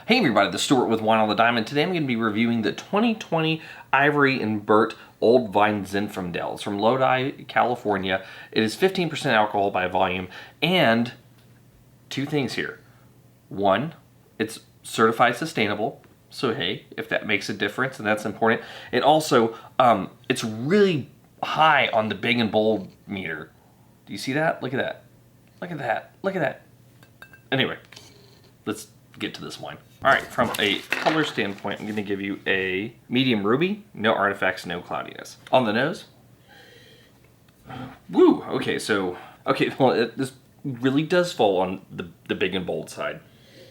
Hey everybody, this is Stuart with Wine on the Diamond. Today I'm going to be reviewing the 2020 Ivory and Burt Old Vine Zinfandel. It's from Lodi, California. It is 15% alcohol by volume, and two things here. One, it's certified sustainable, so hey, if that makes a difference, and that's important. It also, it's really high on the big and bold meter. Do you see that? Look at that. Look at that. Look at that. Anyway, let's get to this wine. All right, from a color standpoint, I'm going to give you a medium ruby, no artifacts, no cloudiness. On the nose, woo, okay, well, this really does fall on the big and bold side.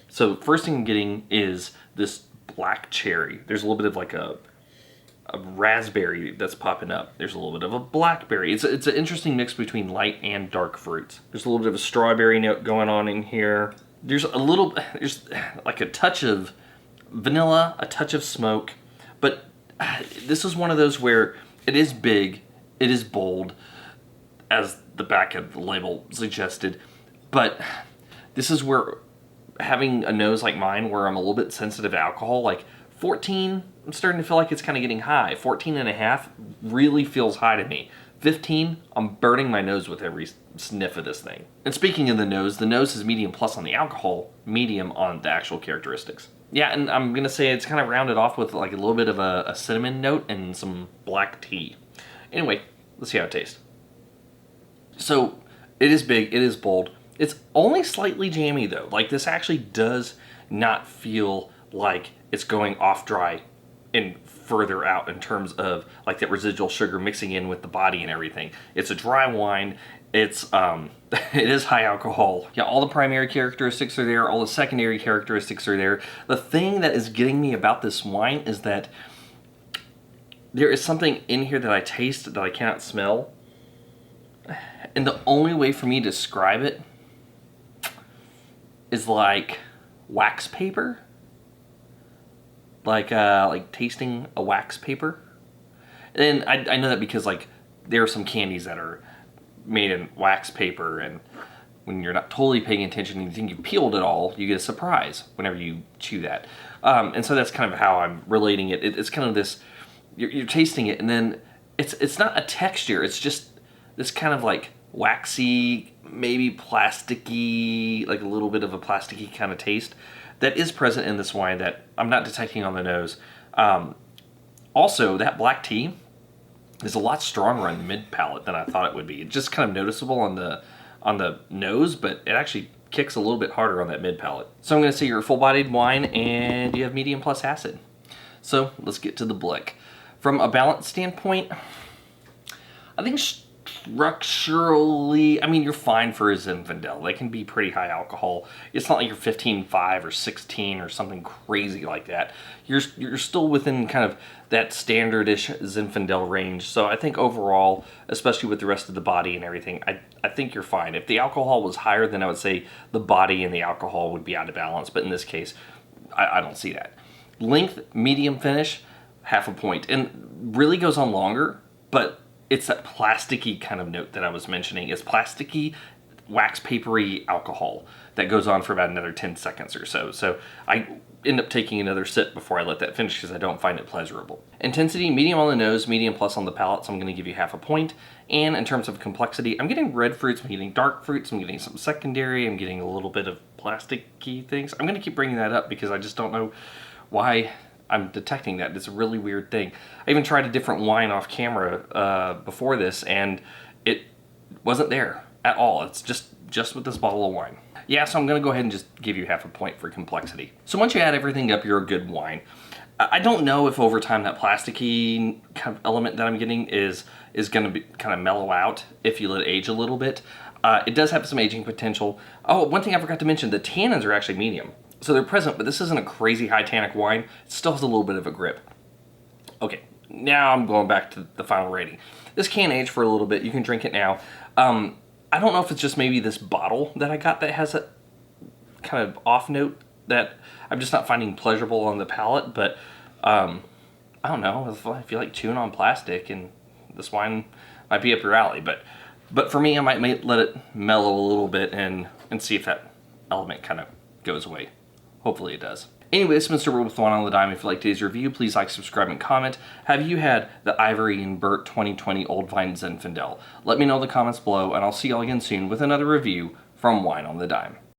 So first thing I'm getting is this black cherry. There's a little bit of like a raspberry that's popping up. There's a little bit of a blackberry. It's an interesting mix between light and dark fruits. There's a little bit of a strawberry note going on in here. There's like a touch of vanilla, a touch of smoke, but this is one of those where it is big, it is bold, as the back of the label suggested, but this is where having a nose like mine, where I'm a little bit sensitive to alcohol, like 14, I'm starting to feel like it's kind of getting high. 14 and a half really feels high to me. 15, I'm burning my nose with every sniff of this thing. And speaking of the nose is medium plus on the alcohol, medium on the actual characteristics. Yeah, and I'm gonna say it's kind of rounded off with like a little bit of a cinnamon note and some black tea. Anyway, let's see how it tastes. So, it is big, it is bold. It's only slightly jammy though. Like, this actually does not feel like it's going off dry and further out in terms of like that residual sugar mixing in with the body and everything. It's a dry wine. It's it is high alcohol. Yeah, all the primary characteristics are there, all the secondary characteristics are there. The thing that is getting me about this wine is that there is something in here that I taste that I cannot smell. And the only way for me to describe it is like wax paper. Like tasting a wax paper. And I know that because like there are some candies that are made in wax paper, and when you're not totally paying attention and you think you peeled it all, you get a surprise whenever you chew that. And so that's kind of how I'm relating it. It's kind of this, you're tasting it, and then it's not a texture, it's just this kind of like waxy, maybe plasticky, like a little bit of a plasticky kind of taste that is present in this wine that I'm not detecting on the nose. Also, that black tea is a lot stronger on the mid palate than I thought it would be. It's just kind of noticeable on the nose, but it actually kicks a little bit harder on that mid palate. So I'm going to say you're a full-bodied wine and you have medium plus acid. So let's get to the blick. From a balance standpoint, I think structurally, I mean, you're fine for a Zinfandel. They can be pretty high alcohol. It's not like you're 15.5 or 16 or something crazy like that. You're still within kind of that standardish Zinfandel range. So I think overall, especially with the rest of the body and everything, I think you're fine. If the alcohol was higher, then I would say the body and the alcohol would be out of balance. But in this case, I don't see that. Length, medium finish, half a point. And really goes on longer, but it's that plasticky kind of note that I was mentioning. It's plasticky, wax papery alcohol that goes on for about another 10 seconds or so. So I end up taking another sip before I let that finish because I don't find it pleasurable. Intensity, medium on the nose, medium plus on the palate, so I'm going to give you half a point. And in terms of complexity, I'm getting red fruits, I'm getting dark fruits, I'm getting some secondary, I'm getting a little bit of plasticky things. I'm going to keep bringing that up because I just don't know why I'm detecting that. It's a really weird thing. I even tried a different wine off camera before this, and it wasn't there at all. It's just with this bottle of wine. Yeah, so I'm going to go ahead and just give you half a point for complexity. So once you add everything up, you're a good wine. I don't know if over time that plasticky kind of element that I'm getting is going to be kind of mellow out if you let it age a little bit. It does have some aging potential. Oh, one thing I forgot to mention, the tannins are actually medium. So they're present, but this isn't a crazy high tannic wine. It still has a little bit of a grip. Okay, now I'm going back to the final rating. This can age for a little bit. You can drink it now. I don't know if it's just maybe this bottle that I got that has a kind of off note that I'm just not finding pleasurable on the palate, but I don't know. I feel like chewing on plastic, and this wine might be up your alley. But for me, I might let it mellow a little bit and see if that element kind of goes away. Hopefully it does. Anyway, it's Mr. Will with Wine on the Dime. If you like today's review, please like, subscribe, and comment. Have you had the Ivory Burt 2020 Old Vine Zinfandel? Let me know in the comments below, and I'll see y'all again soon with another review from Wine on the Dime.